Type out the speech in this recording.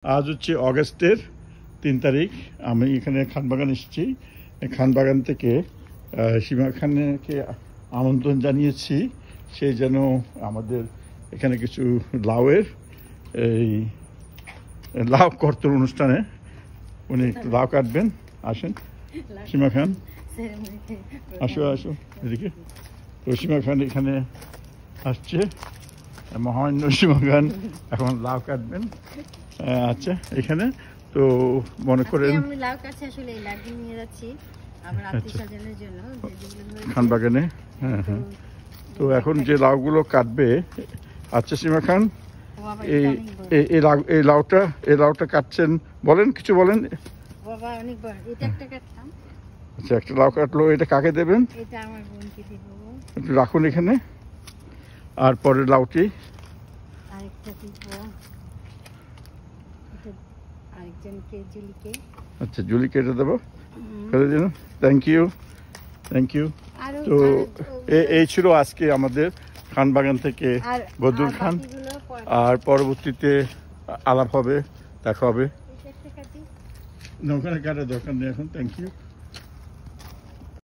আজ হচ্ছে অগস্টের ৩ তারিখ। আমি এখানে খানবাগান এসেছি। খানবাগান থেকে সীমা খানকে আমন্ত্রণ জানিয়েছি সে যেন আমাদের এখানে কিছু লাউয়ের এই লাউ কর্তন অনুষ্ঠানে উনি একটু লাউ কাটবেন। আসেন সীমা খান, আসো আসো এদিকে। তো সীমা খান এখানে আসছে, মহামান্য সীমা খান এখন লাউ কাটবেন। আচ্ছা, এখানে তো মনে করেন খানবাগানে। হ্যাঁ হ্যাঁ, তো এখন যে লাউগুলো কাটবে। আচ্ছা সীমা খান, এই লাউটা কাটছেন, বলেন কিছু বলেন। আচ্ছা, একটা লাউ কাটলো, এটা কাকে দেবেন? একটু রাখুন এখানে। আর পরের লাউটি আচ্ছা জুলিকে এটা দেবো। Thank you thank you. তো এই ছিল আজকে আমাদের খানবাগান থেকে বদরুল খান। আর পরবর্তীতে আলাপ হবে, দেখা হবে। ওখানে কাটার দরকার নেই এখন। Thank you.